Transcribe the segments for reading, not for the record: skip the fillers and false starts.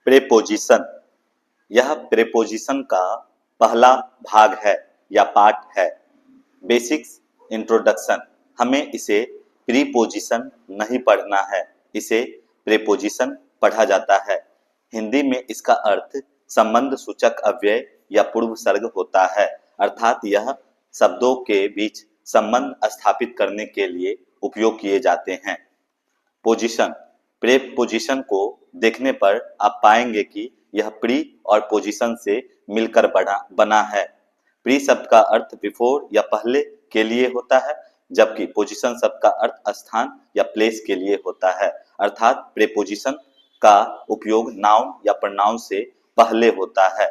Preposition, यह preposition का पहला भाग है या पार्ट है। बेसिक्स इंट्रोडक्शन, हमें इसे प्रीपोजिशन नहीं पढ़ना है, इसे प्रेपोजिशन पढ़ा जाता है। हिंदी में इसका अर्थ संबंध सूचक अव्यय या पूर्व सर्ग होता है, अर्थात यह शब्दों के बीच संबंध स्थापित करने के लिए उपयोग किए जाते हैं। पोजीशन, प्रेपोजिशन को देखने पर आप पाएंगे कि यह प्री और पोजीशन से मिलकर बना है। प्री शब्द का अर्थ बिफोर या पहले के लिए होता है, जबकि पोजीशन शब्द का अर्थ स्थान या प्लेस के लिए होता है, अर्थात प्रेपोजिशन का उपयोग नाउन या प्रोनाउन से पहले होता है।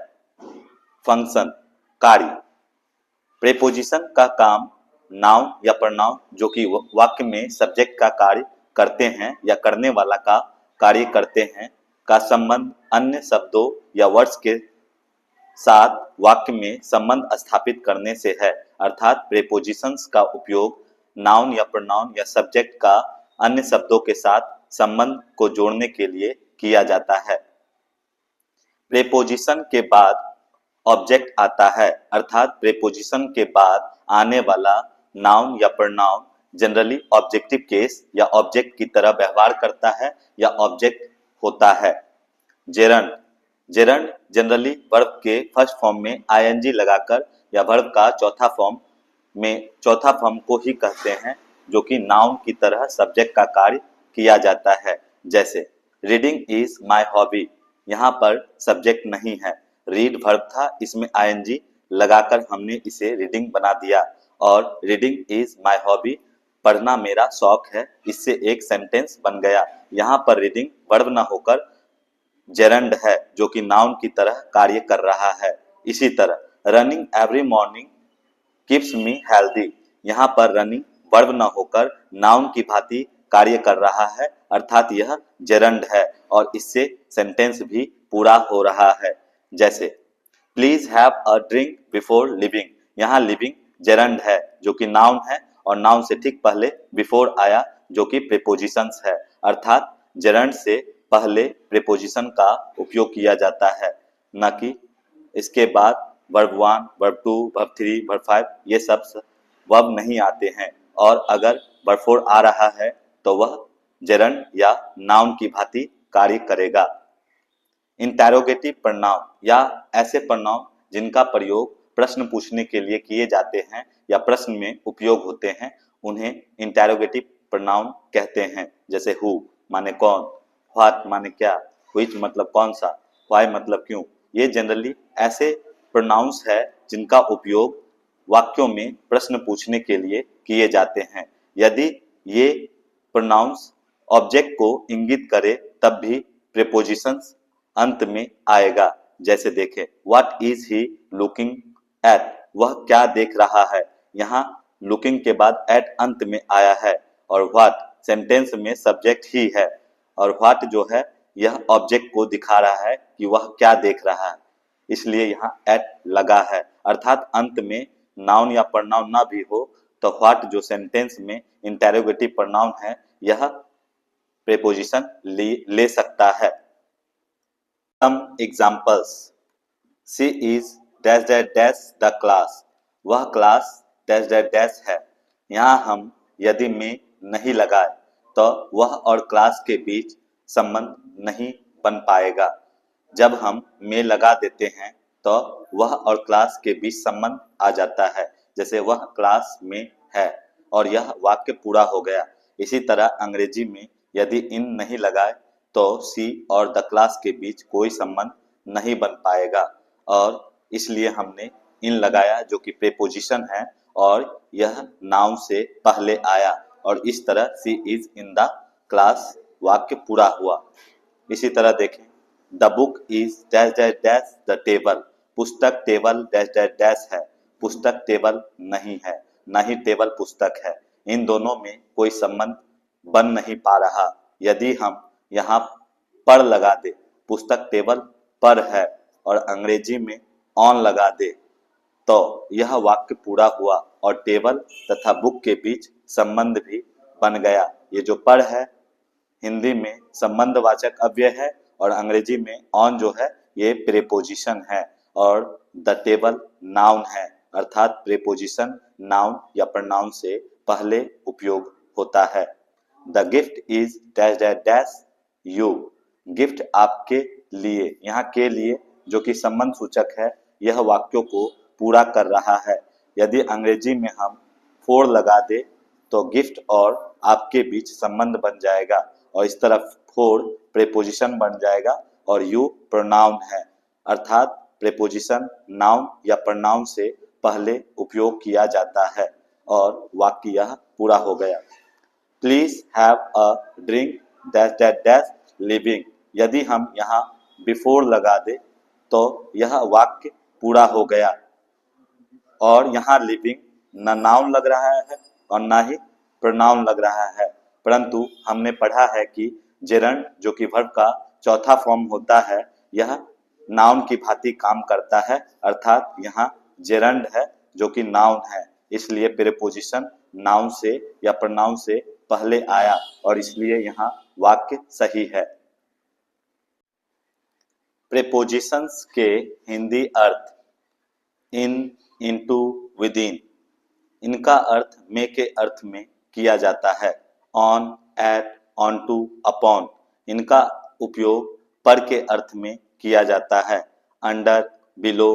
फंक्शन, कार्य, प्रेपोजिशन का काम नाउन या प्रोनाउन जो कि वाक्य में सब्जेक्ट का कार्य करते हैं या करने वाला का कार्य करते हैं का संबंध अन्य शब्दों या वर्ड्स के साथ वाक्य में संबंध स्थापित करने से है, अर्थात प्रेपोजिशंस का उपयोग नाउन या प्रोनाउन या सब्जेक्ट का अन्य शब्दों के साथ संबंध को जोड़ने के लिए किया जाता है। प्रेपोजिशन के बाद ऑब्जेक्ट आता है, अर्थात प्रेपोजिशन के बाद आने वाला नाउन या प्रोनाउन जनरली ऑब्जेक्टिव केस या ऑब्जेक्ट की तरह व्यवहार करता है या ऑब्जेक्ट होता है। जेरंड, जेरंड जनरली वर्ब के फर्स्ट फॉर्म में आईएनजी लगाकर या वर्ब का चौथा फॉर्म को ही कहते हैं, जो कि नाउन की तरह सब्जेक्ट का कार्य किया जाता है। जैसे रीडिंग इज माय हॉबी, यहाँ पर सब्जेक्ट नहीं है, रीड वर्ब था, इसमें आईएनजी लगाकर हमने इसे रीडिंग बना दिया, और रीडिंग इज माय हॉबी पढ़ना मेरा शौक है, इससे एक सेंटेंस बन गया। यहाँ पर रीडिंग वर्ब ना होकर जेरंड है, जो कि नाउन की तरह कार्य कर रहा है। इसी तरह running every morning keeps me healthy, यहाँ पर रनिंग वर्ब ना होकर नाउन की भांति कार्य कर रहा है, अर्थात यह जेरंड है और इससे सेंटेंस भी पूरा हो रहा है। जैसे please have a drink before living, यहाँ लिविंग जेरंड है जो कि नाउन है और नाउन से ठीक पहले बिफोर आया जो कि प्रेपोजिशंस है, अर्थात जेरंड से पहले प्रेपोजिशन का उपयोग किया जाता है, न कि इसके बाद वर्ब 1, वर्ब 2, वर्ब 3, वर्ब 5 ये सब वर्ब नहीं आते हैं, और अगर वर्ब 4 आ रहा है तो वह जेरंड या नाउन की भांति कार्य करेगा। इंटेरोगेटिव प्रोनाउन या ऐसे प्रोनाउन जिनका प्रयोग प्रश्न पूछने के लिए किए जाते हैं या प्रश्न में उपयोग होते हैं, उन्हें इंटेरोगेटिव प्रोनाउन कहते हैं। जैसे हु माने कौन, व्हाट माने क्या, व्हिच मतलब कौन सा, व्हाई मतलब क्यों। ये जनरली ऐसे प्रोनाउंस है जिनका उपयोग वाक्यों में प्रश्न पूछने के लिए किए जाते हैं। यदि ये प्रोनाउंस ऑब्जेक्ट को इंगित करे तब भी प्रेपोजिशंस अंत में आएगा। जैसे देखें, what is he looking at, वह क्या देख रहा है, यहाँ लुकिंग के बाद एट अंत में आया है, और व्हाट सेंटेंस में सब्जेक्ट ही है और व्हाट जो है यह ऑब्जेक्ट को दिखा रहा है कि वह क्या देख रहा है, इसलिए यहाँ एट लगा है। अर्थात अंत में नाउन या प्रोनाउन ना भी हो तो व्हाट जो सेंटेंस में इंटेरोगेटिव प्रोनाउन है यह प्रेपोजिशन ले सकता है। Some examples, she is dash dash dash the class, वह क्लास dash dash dash है। यहाँ हम यदि में नहीं लगाए तो वह और क्लास के बीच संबंध नहीं बन पाएगा। जब हम में लगा देते हैं तो वह और क्लास के बीच संबंध आ जाता है, जैसे वह क्लास में है और यह वाक्य पूरा हो गया। इसी तरह अंग्रेजी में यदि इन नहीं लगाए तो सी और द क्लास के बीच कोई संबंध नहीं बन पाएगा, और इसलिए हमने इन लगाया जो कि प्रेपोजिशन है और यह नाउन से पहले आया, और इस तरह सी इज इन द क्लास वाक्य पूरा हुआ। इसी तरह देखें, the book is dash dash dash the table, पुस्तक टेबल डैश डैश डैश है, पुस्तक टेबल नहीं है, न ही टेबल पुस्तक है। इन दोनों में कोई संबंध बन नहीं पा रहा। यदि हम यहाँ पर लगा दे, पुस्तक टेबल पर है, और अंग्रेजी में ऑन लगा दे तो यह वाक्य पूरा हुआ और टेबल तथा बुक के बीच संबंध भी बन गया। ये जो पर है हिंदी में संबंधवाचक अव्यय है और अंग्रेजी में ऑन जो है ये प्रेपोजिशन है और द टेबल नाउन है, अर्थात प्रेपोजिशन नाउन या प्रनाउन से पहले उपयोग होता है। The gift is dash dash dash you, gift आपके लिए, यहाँ के लिए जो कि संबंध सूचक है, यह वाक्यों को पूरा कर रहा है। यदि अंग्रेजी में हम फॉर लगा दे तो गिफ्ट और आपके बीच संबंध बन जाएगा और इस तरफ फॉर प्रेपोजिशन बन जाएगा और यू प्रोनाउन है, अर्थात प्रेपोजिशन नाउन या प्रोनाउन से पहले उपयोग किया जाता है और वाक्य यह पूरा हो गया। Please have a drink dash dash dash living, यदि हम यहाँ बिफोर लगा दे तो यह वाक्य पूरा हो गया और यहाँ लिविंग न नाउन लग रहा है और ना ही प्रोनाउन लग रहा है, परंतु हमने पढ़ा है कि जेरंड जो कि वर्ब का चौथा फॉर्म होता है यह नाउन की भांति काम करता है, अर्थात यहाँ जेरंड है जो कि नाउन है, इसलिए प्रीपोजिशन नाउन से या प्रोनाउन से पहले आया और इसलिए यहाँ वाक्य सही है। प्रीपोजिशंस के हिंदी अर्थ इन, इनटू, विदिन, इनका अर्थ में के अर्थ में किया जाता है। On, at, on to, upon, इनका उपयोग पर के अर्थ में किया जाता है। Under, below,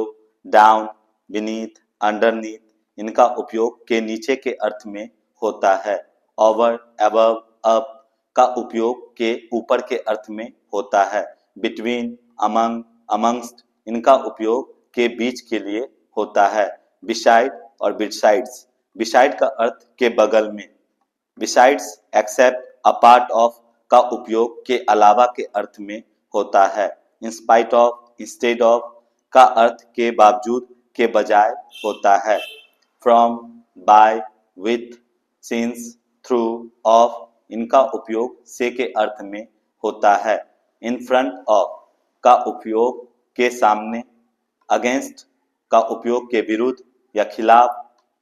down, beneath, underneath, इनका उपयोग के नीचे के अर्थ में होता है। ओवर, अबव, अप का उपयोग के ऊपर के अर्थ में होता है। बिटवीन, अमंग, अमंगस्ट, इनका उपयोग के बीच के लिए होता है। बिसाइड और बिसाइड्स, बिसाइड का अर्थ के बगल में, besides except, a part of का उपयोग के अलावा के अर्थ में होता है। In spite of, instead of का अर्थ के बावजूद के बजाय होता है। From, by, with, since, through, of, इनका उपयोग से के अर्थ में होता है। इन फ्रंट ऑफ का उपयोग के सामने, अगेंस्ट का उपयोग के विरुद्ध या खिलाफ,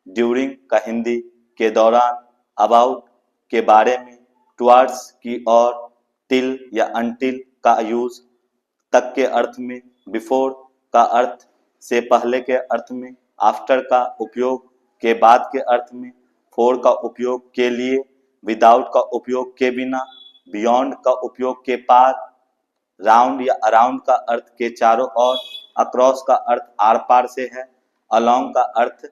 ड्यूरिंग का हिंदी के दौरान, अबाउट के बारे में, टुवर्ड्स की ओर, टिल या अनटिल का यूज तक के अर्थ में, बिफोर का अर्थ से पहले के अर्थ में, आफ्टर का उपयोग के बाद के अर्थ में, फॉर का उपयोग के लिए, विदाउट का उपयोग के बिना, बियॉन्ड का उपयोग के पार, राउंड या अराउंड का अर्थ के चारों ओर, अक्रॉस का अर्थ आर पार से है, अलोंग का अर्थ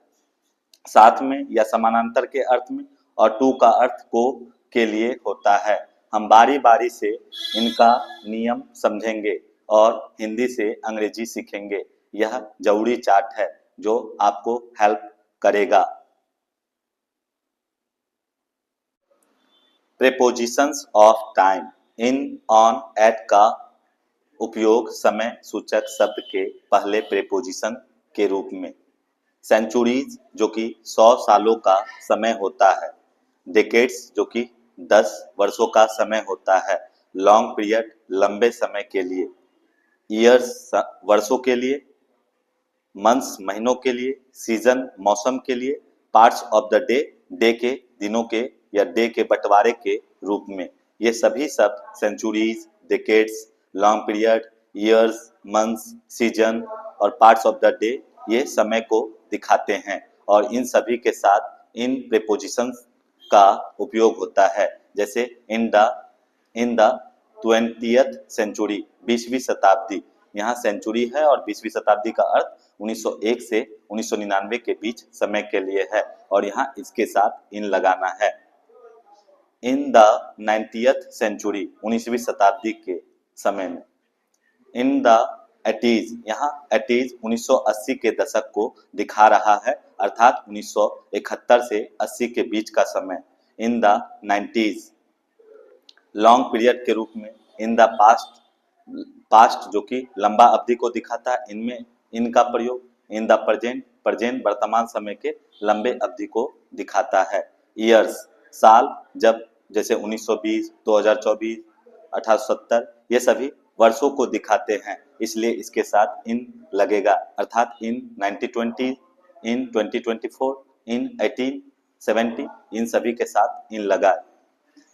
साथ में या समानांतर के अर्थ में और टू का अर्थ को के लिए होता है। हम बारी बारी से इनका नियम समझेंगे और हिंदी से अंग्रेजी सीखेंगे। यह जरूरी चार्ट है जो आपको हेल्प करेगा। Prepositions of time, in, on, at का उपयोग समय सूचक शब्द के पहले प्रीपोजिशन के रूप में। सेंचुरीज जो कि 100 सालों का समय होता है। डेकेड्स जो कि 10 वर्षों का समय होता है। लॉन्ग पीरियड लंबे समय के लिए। ईयर्स वर्षों के लिए। मंथ्स महीनों के लिए। सीजन मौसम के लिए। Parts of the day day के दिनों के या डे के बंटवारे के रूप में। ये सभी शब्द centuries, decades, long period, years, months, season और पार्ट्स ऑफ द डे ये समय को दिखाते हैं और इन सभी के साथ इन प्रीपोजिशंस का उपयोग होता है। जैसे इन द 20th सेंचुरी, 20वीं शताब्दी, यहाँ सेंचुरी है और 20वीं शताब्दी का अर्थ 1901 से 1999 के बीच समय के लिए है और यहाँ इसके साथ इन लगाना है। इन द 90th सेंचुरी, 19वीं शताब्दी के समय में। इन द 80s, यहाँ 80s 1980 के दशक को दिखा रहा है अर्थात 1971 से 80 के बीच का समय। In the 90s long period के रूप में। इन द पास्ट जो कि लंबा अवधि को दिखाता है, इनमें इनका प्रयोग। इन द प्रेजेंट वर्तमान समय के लंबे अवधि को दिखाता है। ईयर्स साल, जब जैसे 1920, 2024, 1870, ये सभी वर्षों को दिखाते हैं, इसलिए इसके साथ इन लगेगा अर्थात इन 1920, इन 2024, इन 1870, इन सभी के साथ इन लगा।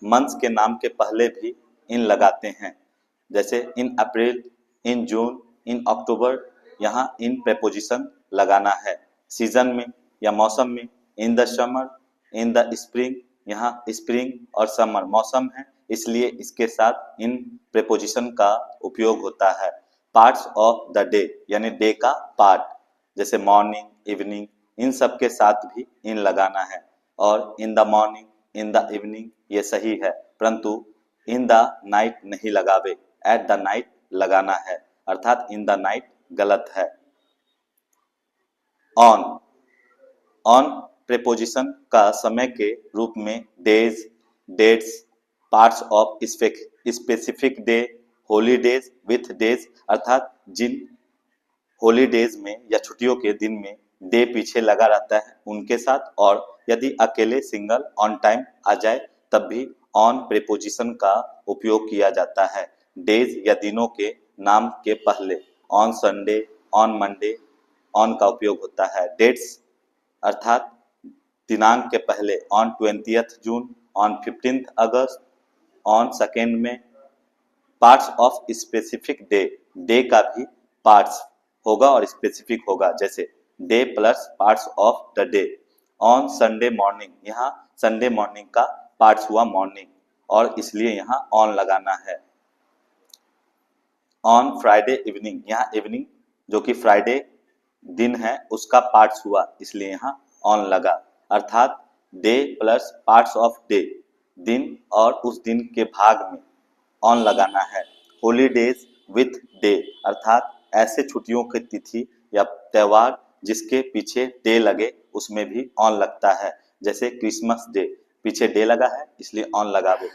मंथ्स के नाम के पहले भी इन लगाते हैं। जैसे इन अप्रैल, इन जून, इन अक्टूबर, यहाँ इन प्रेपोजिशन लगाना है। सीजन में या मौसम में, in the summer, in the spring, यहाँ स्प्रिंग और समर मौसम है, इसलिए इसके साथ इन प्रेपोजिशन का उपयोग होता है। पार्ट्स ऑफ द डे यानी डे का पार्ट, जैसे मॉर्निंग, इवनिंग, इन सब के साथ भी इन लगाना है। और इन the morning, in the evening ये सही है, परंतु इन द नाइट नहीं लगावे, एट द नाइट लगाना है, अर्थात इन द नाइट गलत है। ऑन, ऑन प्रेपोजिशन का समय के रूप में days, dates, parts of specific day, holidays with days, अर्थात जिन हॉलीडेज में या छुट्टियों के दिन में डे पीछे लगा रहता है उनके साथ, और यदि अकेले सिंगल ऑन टाइम आ जाए तब भी ऑन प्रेपोजिशन का उपयोग किया जाता है। डेज या दिनों के नाम के पहले on Sunday, on Monday, on का उपयोग होता है। डेट्स अर्थात दिनांक के पहले on 20th June, on 15th August, on 2nd में। Parts of specific day, day का भी पार्ट्स होगा और स्पेसिफिक होगा, जैसे debt plus parts of the day. On Sunday morning, यहाँ संडे मॉर्निंग का पार्ट्स हुआ मॉर्निंग और इसलिए यहाँ ऑन लगाना है। ऑन फ्राइडे इवनिंग, यहाँ इवनिंग जो कि फ्राइडे दिन है उसका पार्ट्स हुआ, इसलिए यहाँ ऑन लगा, अर्थात debt plus parts of day, दिन और उस दिन के भाग में ऑन लगाना है। हॉलीडेज विथ डे, अर्थात ऐसे छुट्टियों की तिथि या त्यौहार जिसके पीछे डे लगे उसमें भी ऑन लगता है, जैसे क्रिसमस डे पीछे डे लगा है इसलिए ऑन लगावे।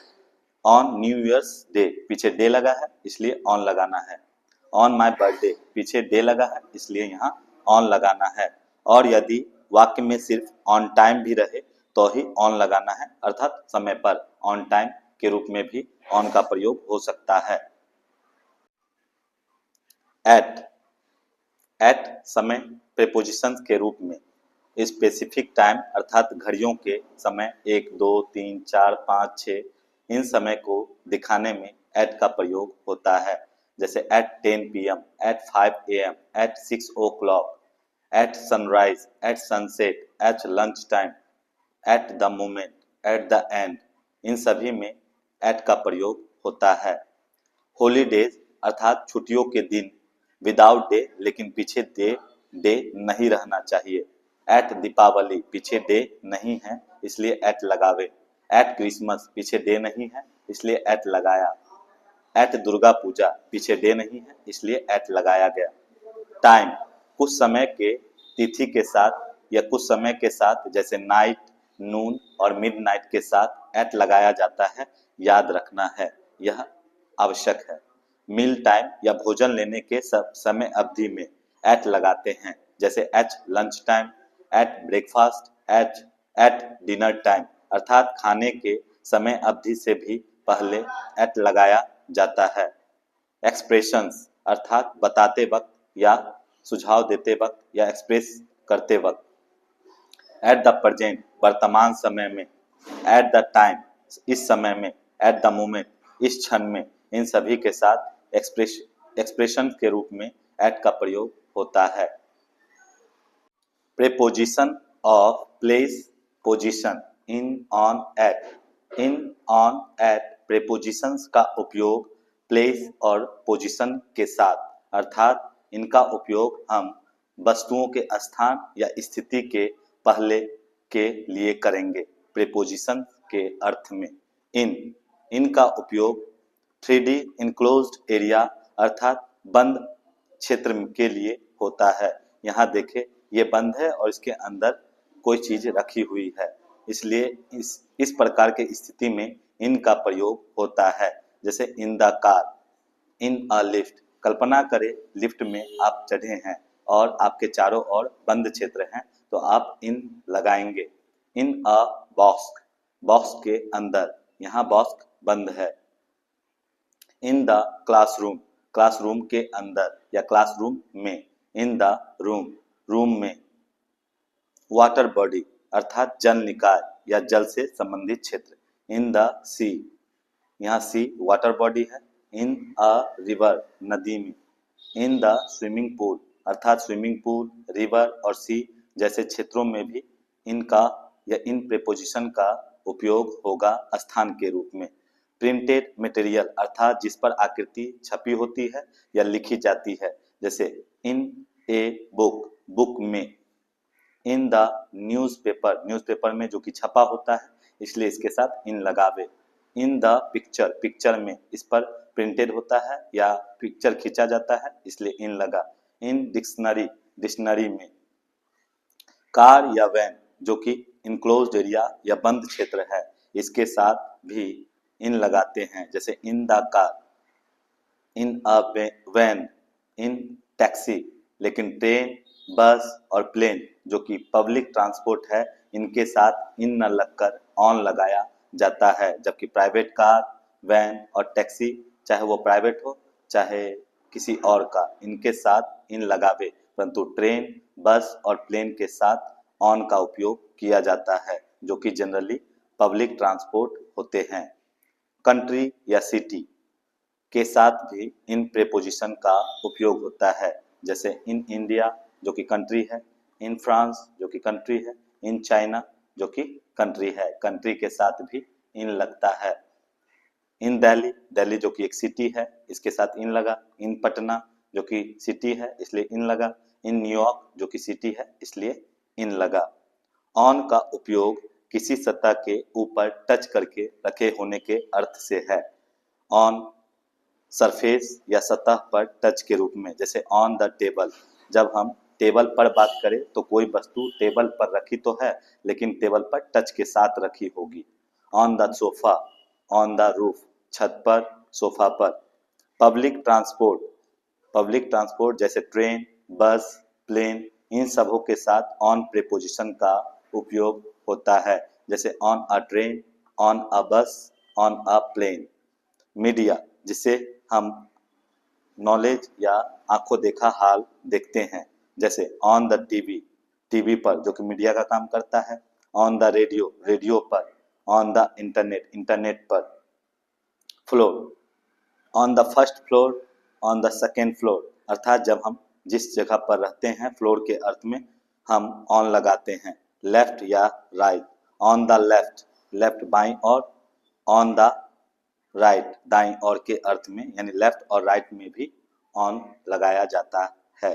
ऑन न्यू ईयर्स डे पीछे डे लगा है इसलिए ऑन लगाना है। ऑन माय बर्थडे पीछे डे लगा है इसलिए यहाँ ऑन लगाना है। और यदि वाक्य में सिर्फ ऑन टाइम भी रहे तो ही ऑन लगाना है, अर्थात समय पर, ऑन टाइम के रूप में भी ऑन का प्रयोग हो सकता है। एट, एट समय प्रेपोजिशंस के रूप में स्पेसिफिक टाइम अर्थात घड़ियों के समय 1, 2, 3, 4, 5, 6 इन समय को दिखाने में एट का प्रयोग होता है, जैसे at 10 PM, at 5 AM, at 6 o'clock, at sunrise, at sunset, at lunch time, at the moment, at the end, इन सभी में एट का प्रयोग होता है। हॉलीडेज अर्थात छुट्टियों के दिन विदाउट डे, लेकिन पीछे डे नहीं रहना चाहिए। एट दीपावली पीछे डे नहीं है इसलिए एट लगावे। एट क्रिसमस पीछे डे नहीं है इसलिए एट लगाया। एट दुर्गा पूजा पीछे डे नहीं है इसलिए एट लगाया गया। टाइम कुछ समय के तिथि के साथ या कुछ समय के साथ, जैसे नाइट, नून और मिडनाइट के साथ एट लगाया जाता है, याद रखना है, यह आवश्यक है। मील टाइम या भोजन लेने के समय अवधि में एट लगाते हैं, जैसे at lunch time, at breakfast, at dinner time, अर्थात खाने के समय अवधि से भी पहले एट लगाया जाता है। एक्सप्रेशंस अर्थात बताते वक्त या सुझाव देते वक्त या एक्सप्रेस करते वक्त। एट द प्रेजेंट वर्तमान समय में, एट द टाइम इस समय में, एट द मोमेंट इस क्षण में, इन सभी के साथ एक्सप्रेशन के रूप में एट का प्रयोग होता है। Preposition of place, position, in, on, at. In, on, at prepositions का उपयोग प्लेस और पोजीशन के साथ, अर्थात इनका उपयोग हम वस्तुओं के स्थान या स्थिति के पहले के लिए करेंगे। प्रेपोजिशन के अर्थ में इन का उपयोग 3D इनक्लोज्ड एरिया अर्थात बंद क्षेत्र के लिए होता है। यहाँ देखें ये बंद है और इसके अंदर कोई चीज रखी हुई है, इसलिए इस प्रकार के स्थिति में इन का प्रयोग होता है, जैसे in the car, in a lift. कल्पना करें लिफ्ट में आप चढ़े हैं और आपके चारों ओर बंद क्षेत्र हैं तो आप इन लगाएंगे। इन अ बॉक्स, बॉक्स के अंदर, यहाँ बॉक्स बंद है। इन द क्लासरूम, क्लासरूम के अंदर या क्लासरूम में। इन द रूम, रूम में। वाटर बॉडी अर्थात जल निकाय या जल से संबंधित क्षेत्र। इन द सी, यहाँ सी वाटर बॉडी है इन अ रिवर, नदी में। इन द स्विमिंग पूल अर्थात स्विमिंग पूल, रिवर और सी जैसे क्षेत्रों में भी इनका या इन प्रीपोजिशन का उपयोग होगा स्थान के रूप में। प्रिंटेड मटेरियल अर्थात जिस पर आकृति छपी होती है या लिखी जाती है, जैसे इन ए बुक, बुक में। इन द न्यूज़पेपर, न्यूज़पेपर में जो कि छपा होता है इसलिए इसके साथ इन लगावे। इन द पिक्चर, पिक्चर में, इस पर प्रिंटेड होता है या पिक्चर खींचा जाता है इसलिए इन लगा। इन डिक्शनरी, डिक्शनरी में। कार या वैन जो कि इनक्लोज्ड एरिया या बंद क्षेत्र है, इसके साथ भी इन लगाते हैं, जैसे in the car, in a van, in taxi. लेकिन ट्रेन, बस और प्लेन जो कि पब्लिक ट्रांसपोर्ट है, इनके साथ इन न लगकर ऑन लगाया जाता है, जबकि प्राइवेट कार, वैन और टैक्सी, चाहे वो प्राइवेट हो चाहे किसी और का, इनके साथ इन लगावे, परंतु ट्रेन, बस और प्लेन के साथ ऑन का उपयोग किया जाता है, जो कि जनरली पब्लिक ट्रांसपोर्ट होते हैं। कंट्री या सिटी के साथ भी इन प्रीपोजिशन का उपयोग होता है, जैसे इन इंडिया जो कि कंट्री है, इन फ्रांस जो कि कंट्री है, इन चाइना जो कि कंट्री है, कंट्री के साथ भी इन लगता है। इन दिल्ली, दिल्ली जो कि एक सिटी है, इसके साथ इन लगा। इन पटना जो कि सिटी है इसलिए इन लगा। इन न्यूयॉर्क जो कि सिटी है इसलिए इन लगा। ऑन का उपयोग किसी सतह के ऊपर टच करके रखे होने के अर्थ से है। ऑन सरफेस या सतह पर टच के रूप में, जैसे ऑन द टेबल, जब हम टेबल पर बात करें तो कोई वस्तु टेबल पर रखी तो है लेकिन टेबल पर टच के साथ रखी होगी। On the sofa, on the roof, छत पर, सोफा पर। पब्लिक ट्रांसपोर्ट, पब्लिक ट्रांसपोर्ट जैसे ट्रेन, बस, प्लेन, इन सबों के साथ ऑन प्रीपोजिशन का उपयोग होता है, जैसे on a train, on a बस, ऑन अ प्लेन। मीडिया जिसे हम नॉलेज या आंखों देखा हाल देखते हैं, जैसे ऑन द टीवी, टीवी पर जो कि मीडिया का काम करता है। ऑन द रेडियो, रेडियो पर। ऑन द इंटरनेट, इंटरनेट पर। Floor, on the first floor, on the second floor, अर्थात जब हम जिस जगह पर रहते हैं फ्लोर के अर्थ में हम ऑन लगाते हैं। लेफ्ट या right, on the left, left बाईं ओर, ऑन द राइट दाईं ओर के अर्थ में, यानी लेफ्ट और राइट में भी ऑन लगाया जाता है।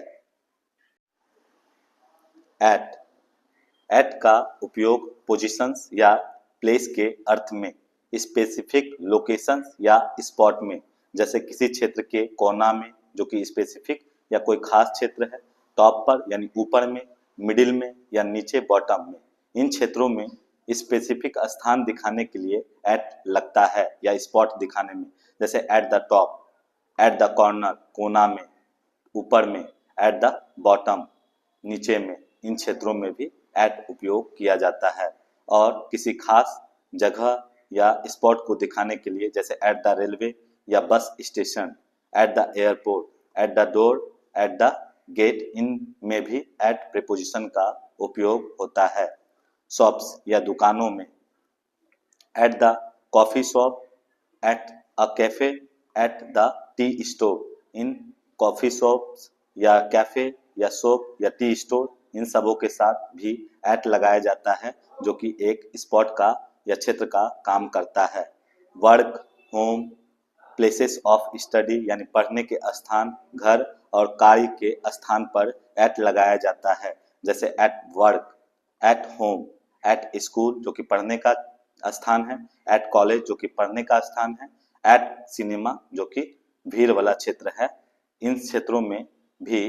एट, एट का उपयोग पोजीशंस या प्लेस के अर्थ में, स्पेसिफिक लोकेशंस या स्पॉट में, जैसे किसी क्षेत्र के कोना में जो कि स्पेसिफिक या कोई खास क्षेत्र है, टॉप पर यानी ऊपर में, मिडिल में या नीचे बॉटम में, इन क्षेत्रों में स्पेसिफिक स्थान दिखाने के लिए एट लगता है या स्पॉट दिखाने में, जैसे at the top, at the corner, कोना में, ऊपर में, एट द बॉटम, नीचे में, इन क्षेत्रों में भी एट उपयोग किया जाता है। और किसी खास जगह या स्पॉट को दिखाने के लिए, जैसे एट द रेलवे या bus station, at the airport, at the door, at the gate, इन में भी एट प्रीपोजिशन का उपयोग होता है। शॉप्स या दुकानों में, at the coffee shop, at a cafe, at the T store, in coffee shops या कैफे या शॉप या टी स्टोर, इन सबों के साथ भी एट लगाया जाता है, जो कि एक स्पॉट का या क्षेत्र का काम करता है। Work, home, places of study यानी पढ़ने के स्थान, घर और कार्य के स्थान पर एट लगाया जाता है, जैसे at work, at home, at school जो कि पढ़ने का स्थान है, एट कॉलेज जो कि पढ़ने का स्थान है, एट सिनेमा जो कि भीड़ वाला क्षेत्र है, इन क्षेत्रों में भी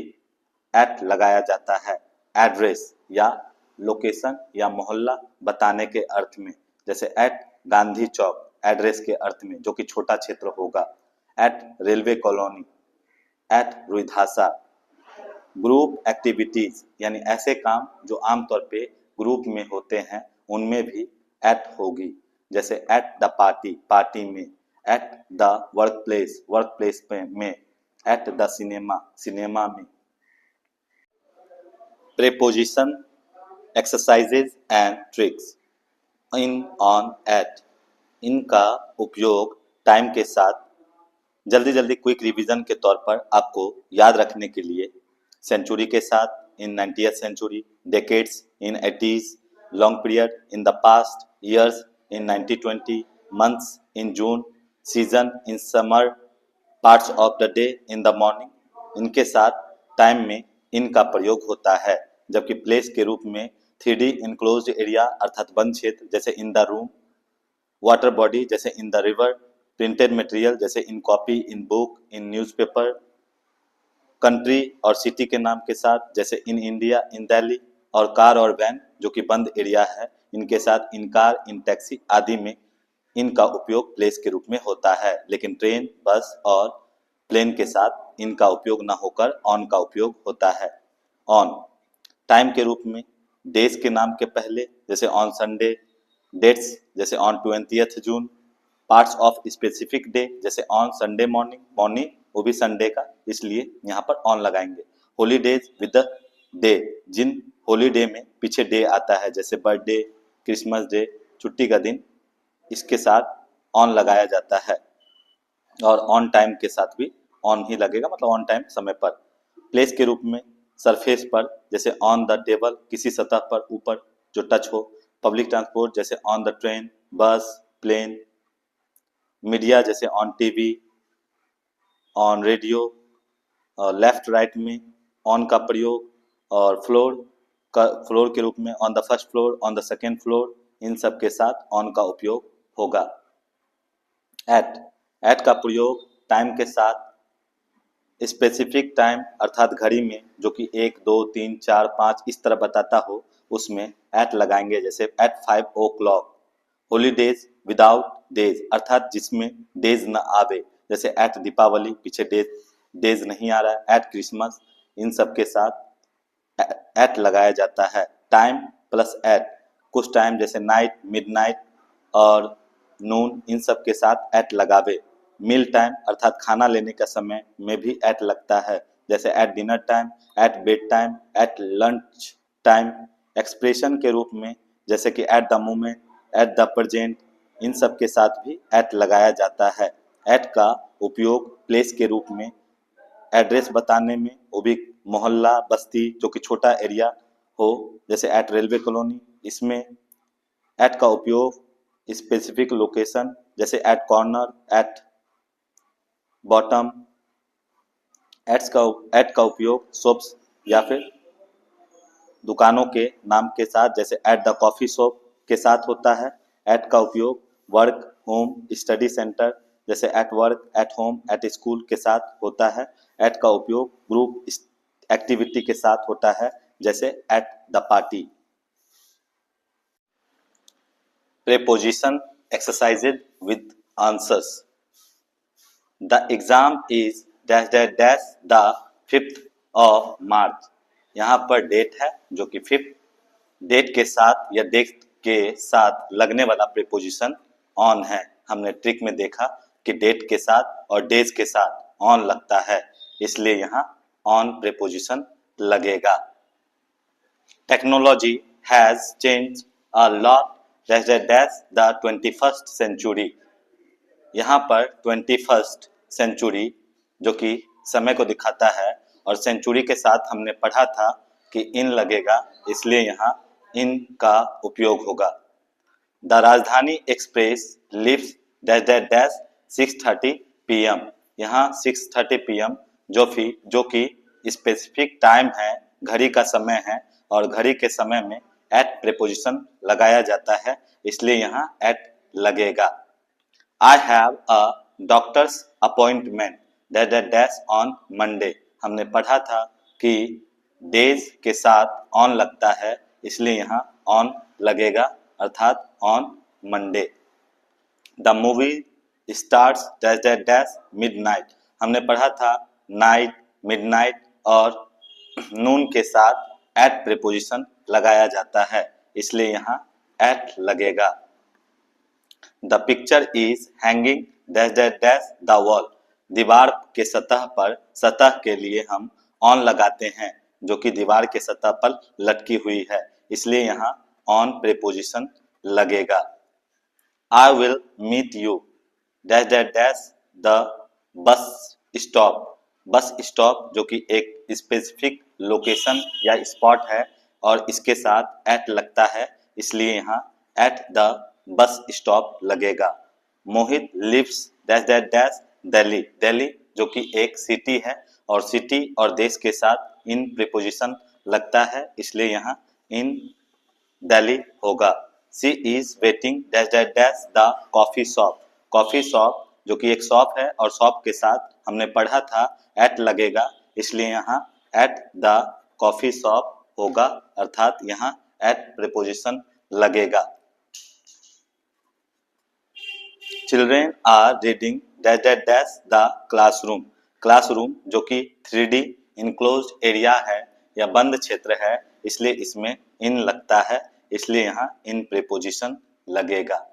एट लगाया जाता है। एड्रेस या लोकेशन या मोहल्ला बताने के अर्थ में, जैसे एट गांधी चौक, एड्रेस के अर्थ में जो कि छोटा क्षेत्र होगा। At railway colony, at Ruidhasa. Group activities यानी ऐसे काम जो आमतौर पे ग्रुप में होते हैं, उनमें भी एट होगी, जैसे एट द पार्टी, पार्टी में, एट द वर्क प्लेस में, एट द सिनेमा, सिनेमा में। Preposition exercises and tricks. In, on, at, इनका उपयोग टाइम के साथ जल्दी जल्दी क्विक रिवीजन के तौर पर आपको याद रखने के लिए सेंचुरी के साथ in 90th century, decades in 80s, long period in the past, years in 1920, months in June, season in summer, parts of the day in the morning, इनके साथ टाइम में इनका प्रयोग होता है। जबकि प्लेस के रूप में 3D इनक्लोज्ड एरिया अर्थात बंद क्षेत्र जैसे in the room, water body जैसे in the river, printed material जैसे in copy, in book, in newspaper, country और सिटी के नाम के साथ जैसे इन इंडिया, इन दिल्ली, और कार और वैन जो कि बंद एरिया है इनके साथ इन कार, इन टैक्सी आदि में इनका उपयोग प्लेस के रूप में होता है। लेकिन ट्रेन, बस और प्लेन के साथ इनका उपयोग न होकर ऑन का उपयोग होता है। ऑन टाइम के रूप में डेज के नाम के पहले जैसे ऑन संडे, डेट्स जैसे on 20th June, parts of specific day जैसे ऑन संडे मॉर्निंग, मॉर्निंग वो भी संडे का, इसलिए यहाँ पर ऑन लगाएंगे। हॉलीडेज विद द डे, जिन हॉलीडे में पीछे डे आता है जैसे बर्थडे, क्रिसमस डे, छुट्टी का दिन, इसके साथ ऑन लगाया जाता है। और ऑन टाइम के साथ भी ऑन ही लगेगा, मतलब ऑन टाइम समय पर। प्लेस के रूप में सरफेस पर जैसे ऑन द टेबल, किसी सतह पर ऊपर जो टच हो। पब्लिक ट्रांसपोर्ट जैसे on the train, bus, plane. Media जैसे ऑन टीवी, ऑन रेडियो। और लेफ्ट राइट में ऑन का प्रयोग। और फ्लोर के रूप में on the first floor, on the second floor, इन सब के साथ ऑन का उपयोग होगा। एट का प्रयोग टाइम के साथ स्पेसिफिक टाइम अर्थात घड़ी में जो कि 1, 2, 3, 4, 5 इस तरह बताता हो उसमें एट लगाएंगे जैसे eight 5 o'clock। Holidays without days अर्थात जिसमें डेज न आवे जैसे एट दीपावली, पीछे डेज नहीं आ रहा है। एट क्रिसमस, इन सब के साथ एट लगाया जाता है। टाइम प्लस एट, कुछ टाइम जैसे नाइट, मिडनाइट और नून, इन सब के साथ एट लगावे। मील टाइम अर्थात खाना लेने का समय में भी एट लगता है जैसे at dinner time, at bed time, at lunch time. Expression के रूप में जैसे कि at the moment, at the present, इन सब के साथ भी एट लगाया जाता है। एट का उपयोग प्लेस के रूप में एड्रेस बताने में, वो भी मोहल्ला, बस्ती जो कि छोटा एरिया हो जैसे एट रेलवे कॉलोनी, इसमें एट का उपयोग स्पेसिफिक लोकेशन जैसे at corner, at bottom. At का उपयोग शॉप्स या फिर दुकानों के नाम के साथ जैसे एट द कॉफी शॉप के साथ होता है। एट का उपयोग वर्क, होम, स्टडी सेंटर जैसे at work, at home, at school के साथ होता है। एट का उपयोग ग्रुप एक्टिविटी के साथ होता है जैसे at the party. Preposition exercises with answers. The exam is dash dash dash the 5th of March. यहाँ पर डेट है जो कि 5th, डेट के साथ या डेट के साथ लगने वाला प्रीपोजिशन ऑन है। हमने ट्रिक में देखा कि डेट के साथ और डेज के साथ ऑन लगता है, इसलिए यहाँ ऑन प्रीपोजिशन लगेगा। Technology has changed a lot dash dash dash the 21st century. यहाँ पर 21st सेंचुरी जो कि समय को दिखाता है और सेंचुरी के साथ हमने पढ़ा था कि इन लगेगा, इसलिए यहाँ इन का उपयोग होगा। The Rajdhani express leaves dash dash dash 6:30 PM। यहाँ 6:30 PM जो कि स्पेसिफिक टाइम है, घड़ी का समय है और घड़ी के समय में एट प्रीपोजिशन लगाया जाता है, इसलिए यहाँ एट लगेगा। I have a doctor's appointment dash dash dash on Monday। हमने पढ़ा था कि डेज के साथ ऑन लगता है, इसलिए यहाँ ऑन लगेगा अर्थात on Monday. The movie starts dash dash dash midnight. हमने पढ़ा था नाइट, मिडनाइट और नून के साथ एट प्रीपोजिशन लगाया जाता है, इसलिए यहाँ एट लगेगा। The picture is hanging dash dash dash the wall. दीवार के सतह पर, सतह के लिए हम ऑन लगाते हैं जो कि दीवार के सतह पर लटकी हुई है, इसलिए यहाँ ऑन प्रीपोजिशन लगेगा। I will meet you dash dash dash the bus stop. Bus stop जो कि एक स्पेसिफिक लोकेशन या स्पॉट है और इसके साथ एट लगता है, इसलिए यहाँ एट द बस स्टॉप लगेगा। Mohit lives dash dash dash Delhi. Delhi जो कि एक सिटी है और सिटी और देश के साथ इन प्रीपोजिशन लगता है, इसलिए यहाँ इन दिल्ली होगा। She is waiting dash dash dash the coffee shop. Coffee shop जो कि एक शॉप है और शॉप के साथ हमने पढ़ा था एट लगेगा, इसलिए यहाँ एट द कॉफी शॉप होगा, अर्थात यहाँ एट प्रीपोजिशन लगेगा। Children are reading dash dash dash the classroom. Classroom जो कि 3D इनक्लोज्ड एरिया है या बंद क्षेत्र है, इसलिए इसमें इन लगता है, इसलिए यहाँ इन प्रीपोजिशन लगेगा।